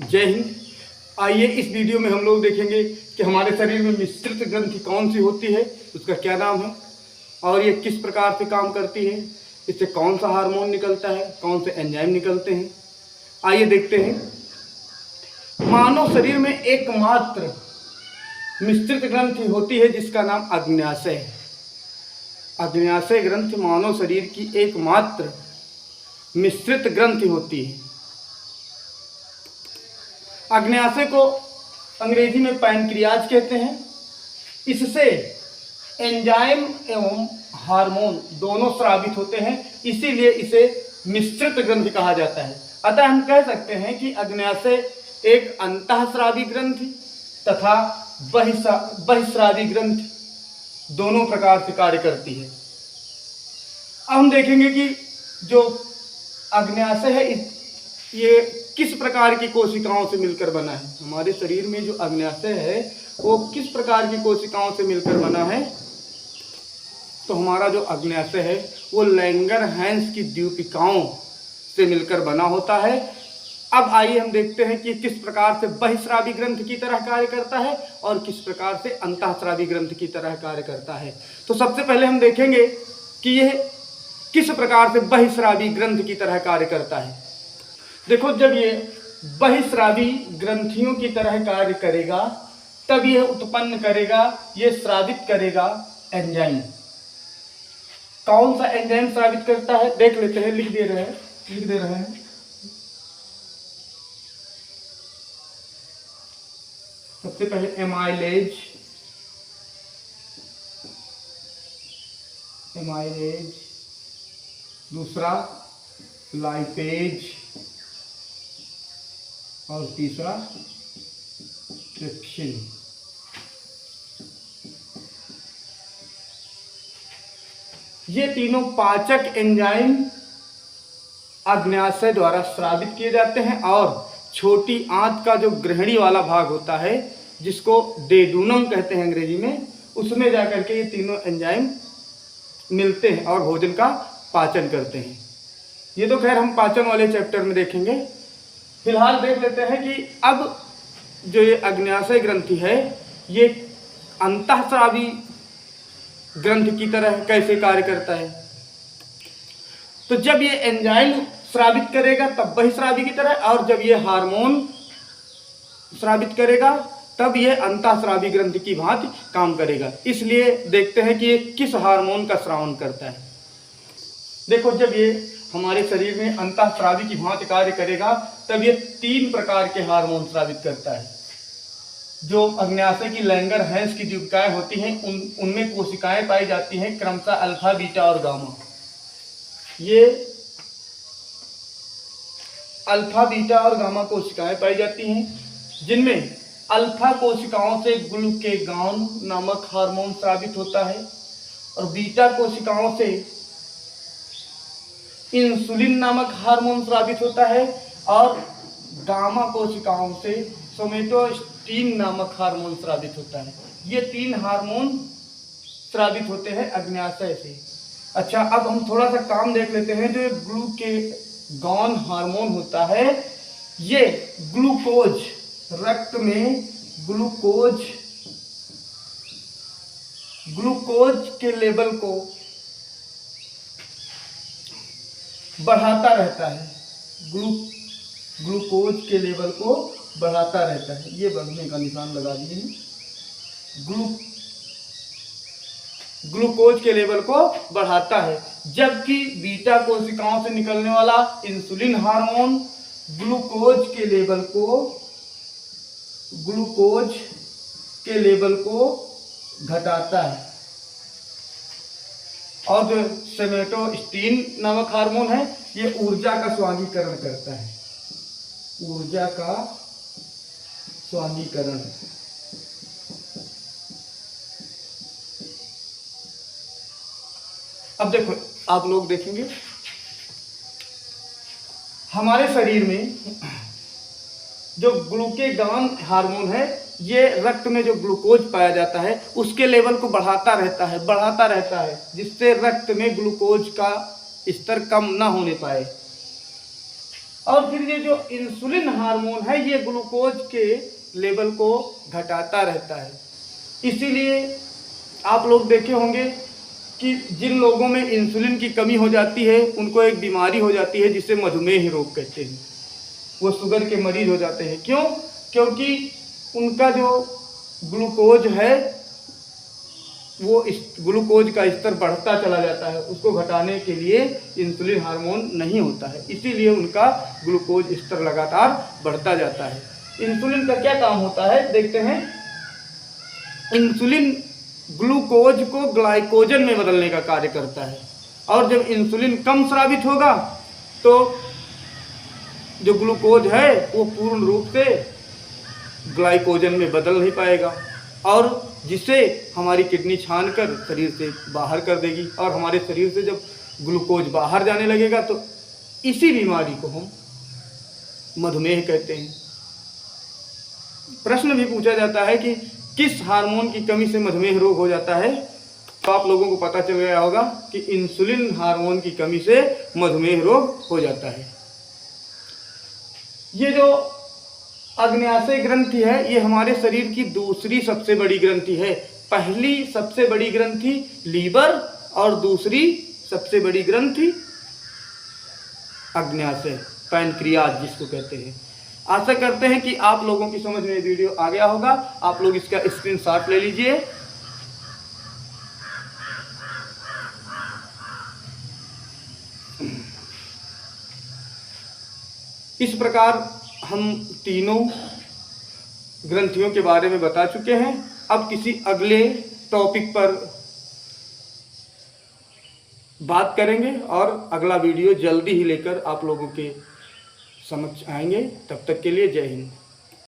जय हिंद। आइए इस वीडियो में हम लोग देखेंगे कि हमारे शरीर में मिश्रित ग्रंथि कौन सी होती है, उसका क्या नाम है और ये किस प्रकार से काम करती है, इससे कौन सा हार्मोन निकलता है, कौन से एंजाइम निकलते हैं। आइए देखते हैं। मानव शरीर में एकमात्र मिश्रित ग्रंथि होती है जिसका नाम अग्न्याशय है। अग्न्याशय ग्रंथि मानव शरीर की एकमात्र मिश्रित ग्रंथि होती है। अग्न्याशय को अंग्रेजी में पैनक्रियाज कहते हैं। इससे एंजाइम एवं हार्मोन दोनों स्रावित होते हैं, इसीलिए इसे मिश्रित ग्रंथि कहा जाता है। अतः हम कह सकते हैं कि अग्न्याशय एक अंतःस्रावी ग्रंथि तथा बहिस्रावी ग्रंथि दोनों प्रकार से कार्य करती है। अब हम देखेंगे कि जो अग्न्याशय है ये किस प्रकार की कोशिकाओं से मिलकर बना है। हमारे शरीर में जो अग्न्याशय है वो किस प्रकार की कोशिकाओं से मिलकर बना है। तो हमारा जो अग्न्याशय है वो लैंगरहैंस की द्वीपिकाओं से मिलकर बना होता है। अब आइए हम देखते हैं कि किस प्रकार से बहिस्रावी ग्रंथि की तरह कार्य करता है और किस प्रकार से अंतःस्रावी ग्रंथि की तरह कार्य करता है। तो सबसे पहले हम देखेंगे कि यह किस प्रकार से बहिस्रावी ग्रंथि की तरह कार्य करता है। देखो, जब ये बहिस्रावी ग्रंथियों की तरह कार्य करेगा तब यह उत्पन्न करेगा, यह स्रावित करेगा एंजाइम। कौन सा एंजाइम स्रावित करता है देख लेते हैं। लिख दे रहे हैं। सबसे पहले एमाइलेज, दूसरा लाइपेज और तीसरा ट्रिप्सिन। ये तीनों पाचक एंजाइम अग्न्याशय द्वारा स्रावित किए जाते हैं और छोटी आंत का जो ग्रहणी वाला भाग होता है जिसको डेडूनम कहते हैं अंग्रेजी में, उसमें जाकर के ये तीनों एंजाइम मिलते हैं और भोजन का पाचन करते हैं। ये तो खैर हम पाचन वाले चैप्टर में देखेंगे। फिलहाल देख लेते हैं कि अब जो ये अग्न्याशय ग्रंथि है ये अंतःस्रावी ग्रंथि की तरह कैसे कार्य करता है। तो जब ये एंजाइम स्रावित करेगा तब बहिस्रावी की तरह, और जब ये हार्मोन स्रावित करेगा तब ये अंतःस्रावी ग्रंथि की भांति काम करेगा। इसलिए देखते हैं कि ये किस हार्मोन का स्रावन करता है। देखो, जब ये हमारे शरीर में अंतःस्रावी की भांति कार्य करेगा तब ये 3 प्रकार के हार्मोन स्रावित करता है। जो अग्न्याशय की लैंगरहैंस की द्वीपिकाएं होती हैं उनमें कोशिकाएं पाई जाती हैं क्रमशः अल्फा, बीटा और गामा। ये अल्फा, बीटा और गामा कोशिकाएं पाई जाती हैं जिनमें अल्फा कोशिकाओं से ग्लूकेगॉन नामक हार्मोन स्रावित होता है और बीटा कोशिकाओं से इंसुलिन नामक हार्मोन स्रावित होता है और गामा कोशिकाओं से सोमेटोस्टिन नामक हार्मोन स्रावित होता है। ये 3 हार्मोन स्रावित होते हैं अग्न्याशय से। अच्छा, अब हम थोड़ा सा काम देख लेते हैं। जो ग्लूकेगॉन हार्मोन होता है ये ग्लूकोज, रक्त में ग्लूकोज के लेवल को बढ़ाता रहता है। ग्लूकोज के लेवल को बढ़ाता रहता है। ये बढ़ने का निशान लगा दिए। ग्लूकोज के लेवल को बढ़ाता है, जबकि बीटा कोशिकाओं से निकलने वाला इंसुलिन हार्मोन ग्लूकोज के लेवल को घटाता है। और जो सोमेटोस्टिन नामक हार्मोन है ये ऊर्जा का स्वांगीकरण करता है। अब देखो, आप लोग देखेंगे हमारे शरीर में जो ग्लूकेगॉन हार्मोन है ये रक्त में जो ग्लूकोज पाया जाता है उसके लेवल को बढ़ाता रहता है जिससे रक्त में ग्लूकोज का स्तर कम ना होने पाए। और फिर ये जो इंसुलिन हार्मोन है ये ग्लूकोज के लेवल को घटाता रहता है। इसीलिए आप लोग देखे होंगे कि जिन लोगों में इंसुलिन की कमी हो जाती है उनको एक बीमारी हो जाती है जिसे मधुमेह रोग कहते हैं। वो शुगर के मरीज हो जाते हैं। क्यों? क्योंकि उनका जो ग्लूकोज है वो इस ग्लूकोज का स्तर बढ़ता चला जाता है, उसको घटाने के लिए इंसुलिन हार्मोन नहीं होता है, इसीलिए उनका ग्लूकोज स्तर लगातार बढ़ता जाता है। इंसुलिन का क्या काम होता है देखते हैं। इंसुलिन ग्लूकोज को ग्लाइकोजन में बदलने का कार्य करता है, और जब इंसुलिन कम स्रावित होगा तो जो ग्लूकोज है वो पूर्ण रूप से ग्लाइकोजन में बदल नहीं पाएगा, और जिसे हमारी किडनी छानकर शरीर से बाहर कर देगी, और हमारे शरीर से जब ग्लूकोज बाहर जाने लगेगा तो इसी बीमारी को हम मधुमेह कहते हैं। प्रश्न भी पूछा जाता है कि किस हार्मोन की कमी से मधुमेह रोग हो जाता है, तो आप लोगों को पता चल गया होगा कि इंसुलिन हार्मोन की कमी से मधुमेह रोग हो जाता है। ये जो अग्न्याशय ग्रंथि है ये हमारे शरीर की दूसरी सबसे बड़ी ग्रंथि है। पहली सबसे बड़ी ग्रंथि लीवर और दूसरी सबसे बड़ी ग्रंथि अग्न्याशय, पैनक्रियाज जिसको कहते हैं। आशा करते हैं कि आप लोगों की समझ में वीडियो आ गया होगा। आप लोग इसका स्क्रीनशॉट ले लीजिए। इस प्रकार हम तीनों ग्रंथियों के बारे में बता चुके हैं। अब किसी अगले टॉपिक पर बात करेंगे और अगला वीडियो जल्दी ही लेकर आप लोगों के समक्ष आएंगे। तब तक के लिए जय हिंद।